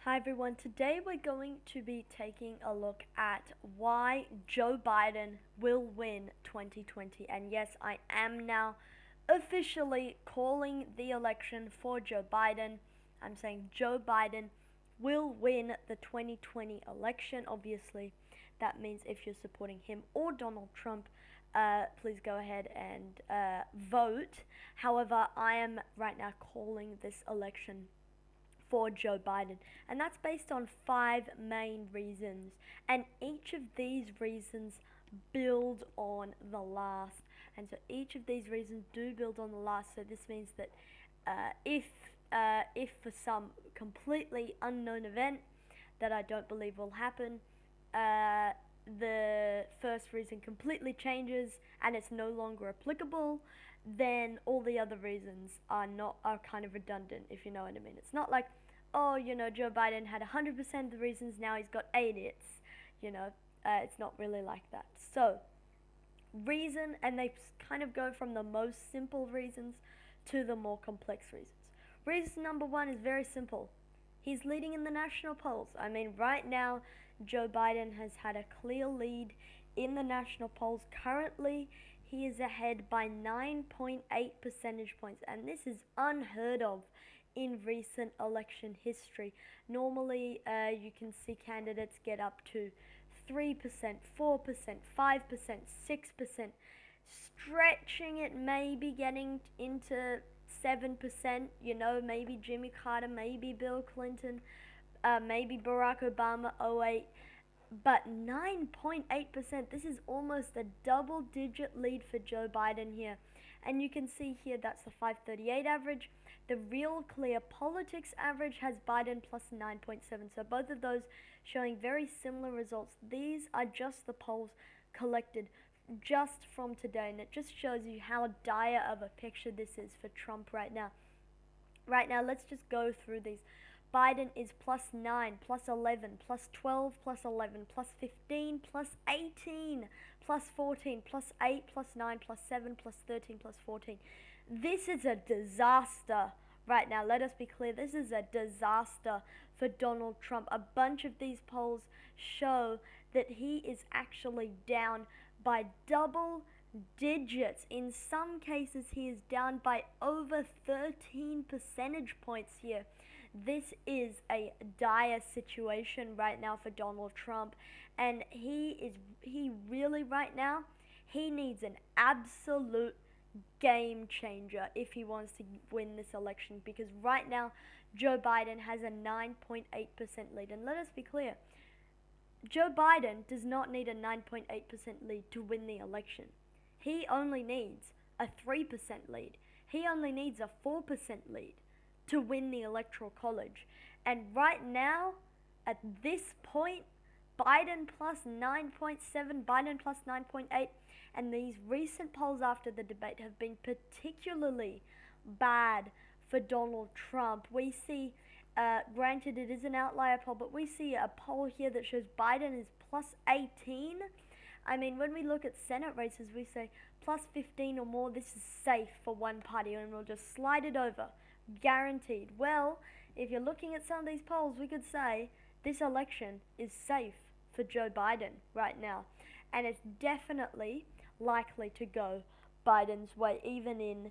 Hi everyone, today we're going to be taking a look at why Joe Biden will win 2020. And yes, I am now officially calling the election for Joe Biden. I'm saying Joe Biden will win the 2020 election. Obviously, that means if you're supporting him or Donald Trump, please go ahead and vote. However, I am right now calling this election for Joe Biden. And that's based on five main reasons. And each of these reasons build on the last. And so each of these reasons do build on the last. So this means that if for some completely unknown event that I don't believe will happen, the first reason completely changes and it's no longer applicable, then all the other reasons are kind of redundant, if you know what I mean. It's not like, oh, Joe Biden had 100% of the reasons, now he's got 80. It's not really like that. So reason, and they kind of go from the most simple reasons to the more complex reasons. Reason number one is very simple. He's leading in the national polls. I mean, right now, Joe Biden has had a clear lead in the national polls. Currently, he is ahead by 9.8 percentage points, and this is unheard of in recent election history. Normally, you can see candidates get up to 3%, 4%, 5%, 6%, stretching it, maybe getting into 7%, maybe Jimmy Carter, maybe Bill Clinton, maybe Barack Obama, '08. But 9.8%, this is almost a double digit lead for Joe Biden here. And you can see here that's the 538 average. The Real Clear Politics average has Biden plus 9.7. So both of those showing very similar results. These are just the polls collected just from today. And it just shows you how dire of a picture this is for Trump right now. Right now, let's just go through these. Biden is plus 9, plus 11, plus 12, plus 11, plus 15, plus 18, plus 14, plus 8, plus 9, plus 7, plus 13, plus 14. This is a disaster right now. Let us be clear. This is a disaster for Donald Trump. A bunch of these polls show that he is actually down by double digits. In some cases, he is down by over 13 percentage points here. This is a dire situation right now for Donald Trump, and he really right now, he needs an absolute game changer if he wants to win this election, because right now Joe Biden has a 9.8% lead. And let us be clear, Joe Biden does not need a 9.8% lead to win the election. He only needs a 3% lead. He only needs a 4% lead to win the Electoral College. And right now, at this point, Biden plus 9.7, Biden plus 9.8, and these recent polls after the debate have been particularly bad for Donald Trump. We see, granted it is an outlier poll, but we see a poll here that shows Biden is plus 18. I mean, when we look at Senate races, we say plus 15 or more, this is safe for one party, and we'll just slide it over. Guaranteed. Well, if you're looking at some of these polls, we could say this election is safe for Joe Biden right now. And it's definitely likely to go Biden's way, even in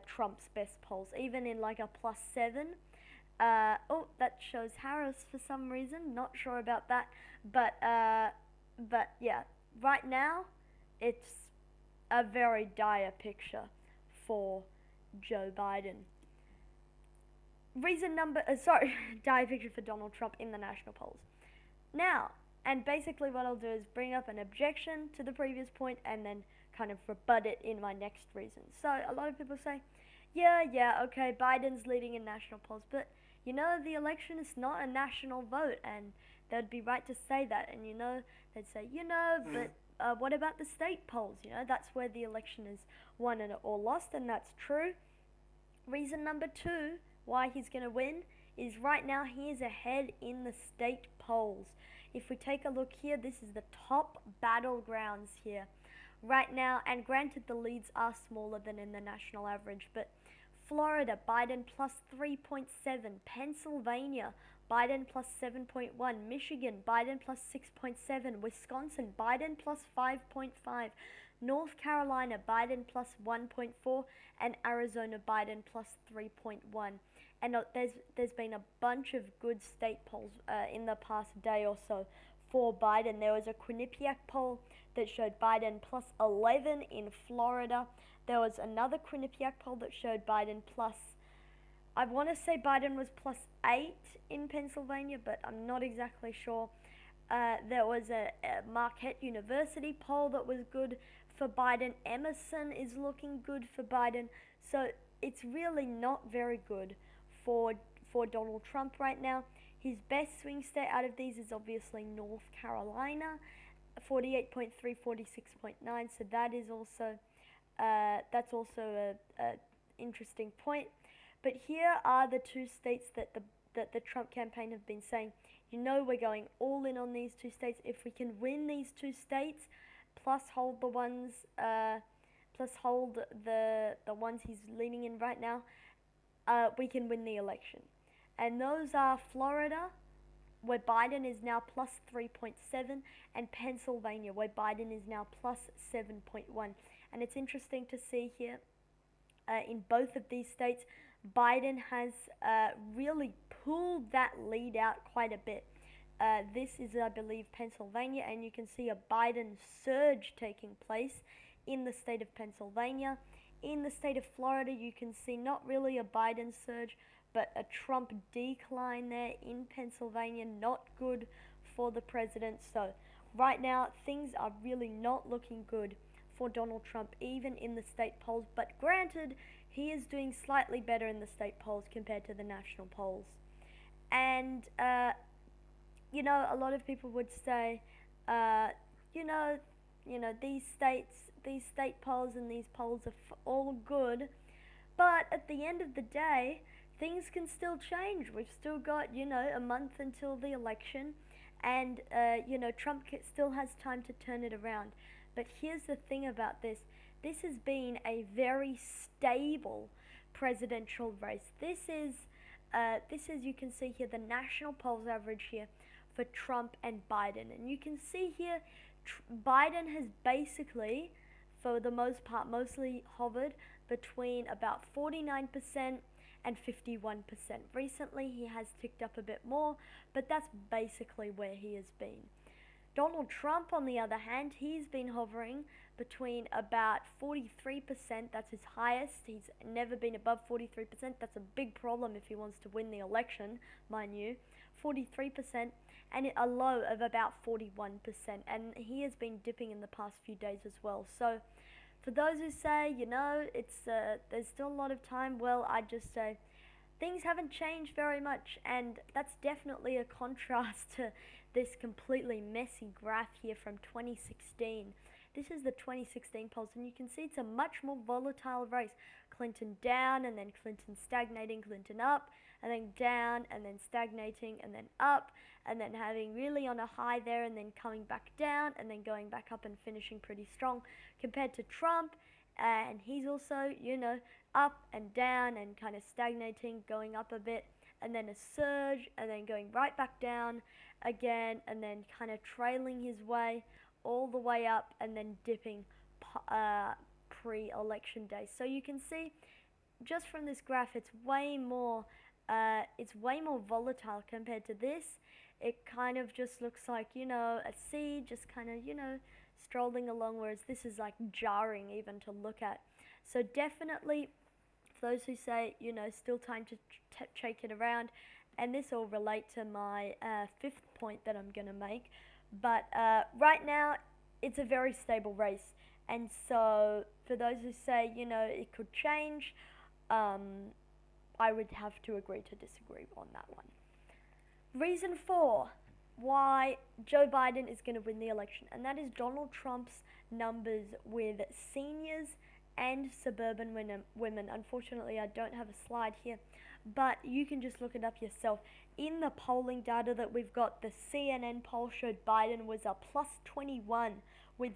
Trump's best polls, even in like a plus 7. Oh, that shows Harris for some reason. Not sure about that. But yeah, right now, it's a very dire picture for Joe Biden. Dire picture for Donald Trump in the national polls. Now, and basically what I'll do is bring up an objection to the previous point and then kind of rebut it in my next reason. So a lot of people say, yeah, okay, Biden's leading in national polls, but the election is not a national vote, and they'd be right to say that. And they'd say, but what about the state polls? That's where the election is won or lost, and that's true. Reason number two why he's going to win is right now he is ahead in the state polls. If we take a look here, this is the top battlegrounds here right now, and granted the leads are smaller than in the national average, but Florida, Biden plus 3.7, Pennsylvania, Biden plus 7.1, Michigan, Biden plus 6.7, Wisconsin, Biden plus 5.5, North Carolina, Biden plus 1.4, and Arizona, Biden plus 3.1. And there's been a bunch of good state polls in the past day or so for Biden. There was a Quinnipiac poll that showed Biden plus 11 in Florida. There was another Quinnipiac poll that showed Biden plus, I want to say Biden was plus 8 in Pennsylvania, but I'm not exactly sure. There was a Marquette University poll that was good for Biden. Emerson is looking good for Biden. So it's really not very good for for Donald Trump right now. His best swing state out of these is obviously North Carolina, 48.3, 46.9. So that is also that's also a interesting point. But here are the two states that the Trump campaign have been saying, we're going all in on these two states. If we can win these two states, plus hold the ones, plus hold the ones he's leaning in right now, we can win the election. And those are Florida, where Biden is now plus 3.7, and Pennsylvania, where Biden is now plus 7.1. And it's interesting to see here in both of these states, Biden has really pulled that lead out quite a bit. This is, I believe, Pennsylvania, and you can see a Biden surge taking place in the state of Pennsylvania. In the state of Florida, you can see not really a Biden surge, but a Trump decline there in Pennsylvania. Not good for the president. So right now, things are really not looking good for Donald Trump, even in the state polls. But granted, he is doing slightly better in the state polls compared to the national polls. And, a lot of people would say, you know, these state polls and these polls are all good, but at the end of the day, things can still change. We've still got, a month until the election, and, Trump still has time to turn it around. But here's the thing about this. This has been a very stable presidential race. This is, you can see here, the national polls average here for Trump and Biden. And you can see here, Biden has basically, for the most part, mostly hovered between about 49% and 51%. Recently, he has ticked up a bit more, but that's basically where he has been. Donald Trump, on the other hand, he's been hovering between about 43%. That's his highest. He's never been above 43%. That's a big problem if he wants to win the election, mind you. 43%, and a low of about 41%. And he has been dipping in the past few days as well. So for those who say, it's there's still a lot of time, well, I'd just say things haven't changed very much, and that's definitely a contrast to this completely messy graph here from 2016. This is the 2016 polls, and you can see it's a much more volatile race. Clinton down, and then Clinton stagnating, Clinton up, and then down, and then stagnating, and then up, and then having really on a high there, and then coming back down, and then going back up and finishing pretty strong compared to Trump. And he's also, up and down and kind of stagnating, going up a bit, and then a surge, and then going right back down again, and then kind of trailing his way all the way up, and then dipping pre-election day. So you can see just from this graph, it's way more volatile compared to this. It kind of just looks like, a seed just kind of, strolling along, whereas this is like jarring even to look at. So definitely, for those who say, still time to shake it around, and this will relate to my fifth point that I'm going to make, but right now, it's a very stable race, and so for those who say, it could change, I would have to agree to disagree on that one. Reason 4 why Joe Biden is going to win the election, and that is Donald Trump's numbers with seniors and suburban women. Unfortunately, I don't have a slide here, but you can just look it up yourself. In the polling data that we've got, the CNN poll showed Biden was a plus 21 with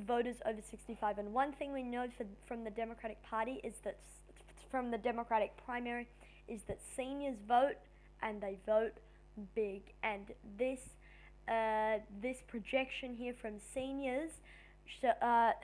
voters over 65. And one thing we know from the Democratic Party is that from the Democratic primary is that seniors vote and they vote big. And this projection here from seniors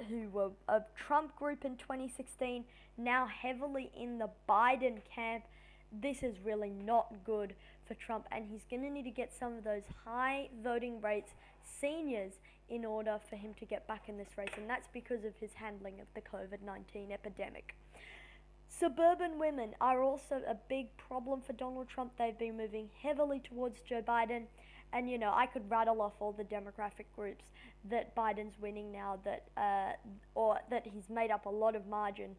who were a Trump group in 2016, now heavily in the Biden camp, this is really not good for Trump, and he's going to need to get some of those high voting rates seniors in order for him to get back in this race, and that's because of his handling of the COVID-19 epidemic. Suburban women are also a big problem for Donald Trump. They've been moving heavily towards Joe Biden. And I could rattle off all the demographic groups that Biden's winning now, or that he's made up a lot of margin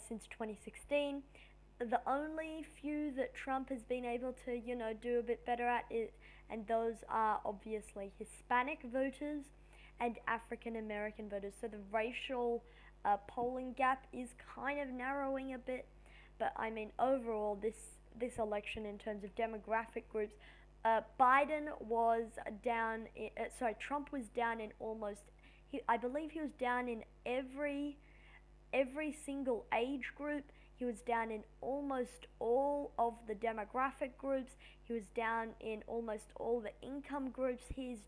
since 2016. The only few that Trump has been able to, do a bit better at and those are obviously Hispanic voters and African American voters. So the racial polling gap is kind of narrowing a bit, but I mean overall this election in terms of demographic groups, Trump was down in I believe he was down in every single age group. He was down in almost all of the demographic groups. He was down in almost all the income groups. He's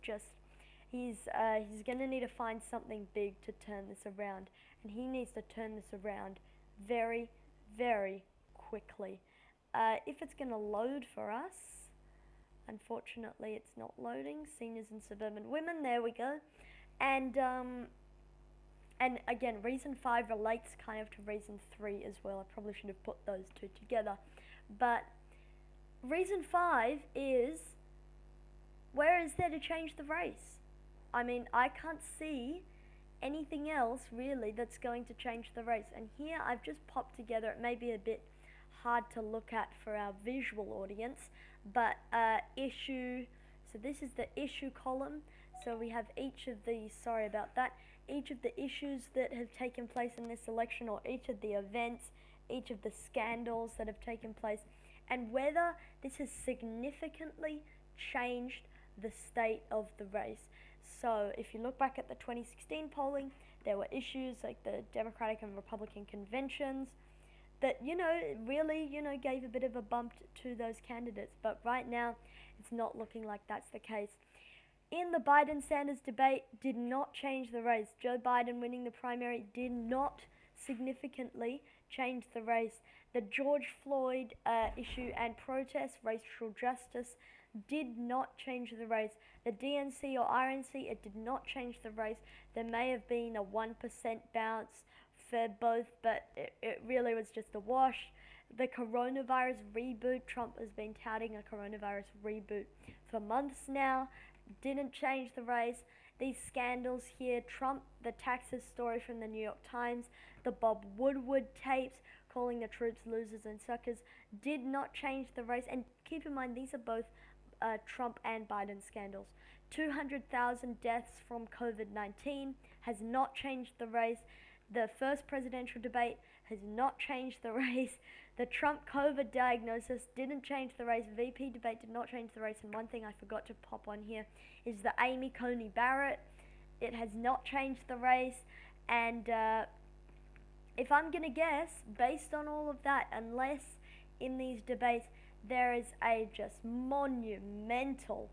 going to need to find something big to turn this around, and he needs to turn this around very, very quickly. If it's going to load for us, unfortunately it's not loading. Seniors and suburban women, there we go. And again, reason 5 relates kind of to reason 3 as well. I probably should have put those two together. But reason 5 is, where is there to change the race? I mean, I can't see anything else really that's going to change the race. And here I've just popped together, it may be a bit hard to look at for our visual audience, but so this is the issue column. So we have each of the, sorry about that, each of the issues that have taken place in this election, or each of the events, each of the scandals that have taken place, and whether this has significantly changed the state of the race. So if you look back at the 2016 polling, there were issues like the Democratic and Republican conventions that, really, gave a bit of a bump to those candidates. But right now, it's not looking like that's the case. In the Biden-Sanders debate, did not change the race. Joe Biden winning the primary did not significantly change the race. The George Floyd issue and protest, racial justice, did not change the race. The DNC or RNC, it did not change the race. There may have been a 1% bounce for both, but it really was just a wash. The coronavirus reboot, Trump has been touting a coronavirus reboot for months now. Didn't change the race. These scandals here, Trump, the taxes story from the New York Times, the Bob Woodward tapes calling the troops losers and suckers, did not change the race. And keep in mind, these are both Trump and Biden scandals. 200,000 deaths from COVID-19 has not changed the race. The first presidential debate has not changed the race. The Trump COVID diagnosis didn't change the race. VP debate did not change the race. And one thing I forgot to pop on here is the Amy Coney Barrett. It has not changed the race. And if I'm going to guess, based on all of that, unless in these debates there is a just monumental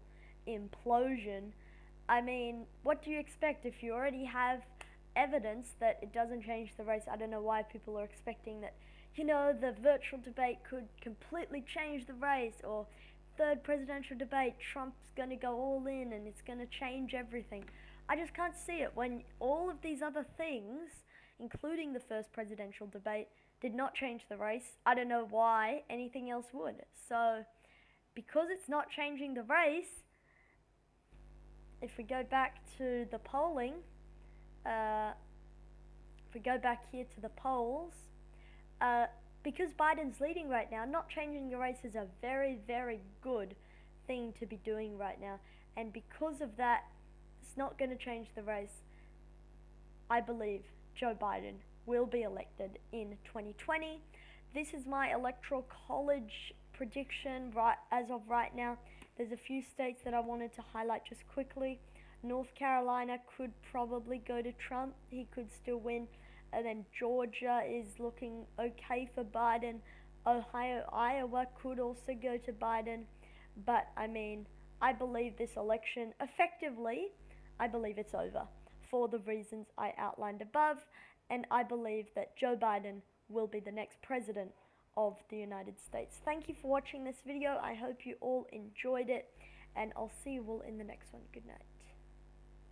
implosion, I mean, what do you expect if you already have evidence that it doesn't change the race? I don't know why people are expecting that, the virtual debate could completely change the race, or third presidential debate, Trump's going to go all in and it's going to change everything. I just can't see it when all of these other things, including the first presidential debate, did not change the race. I don't know why anything else would. So, because it's not changing the race, if we go back to the polling, if we go back here to the polls, because Biden's leading right now, not changing the race is a very, very good thing to be doing right now. And because of that, it's not going to change the race. I believe Joe Biden will be elected in 2020. This is my electoral college prediction as of right now. There's a few states that I wanted to highlight just quickly. North Carolina could probably go to Trump. He could still win. And then Georgia is looking okay for Biden. Ohio, Iowa could also go to Biden. But I mean, I believe this election effectively, I believe it's over for the reasons I outlined above. And I believe that Joe Biden will be the next president of the United States. Thank you for watching this video. I hope you all enjoyed it, and I'll see you all in the next one. Good night.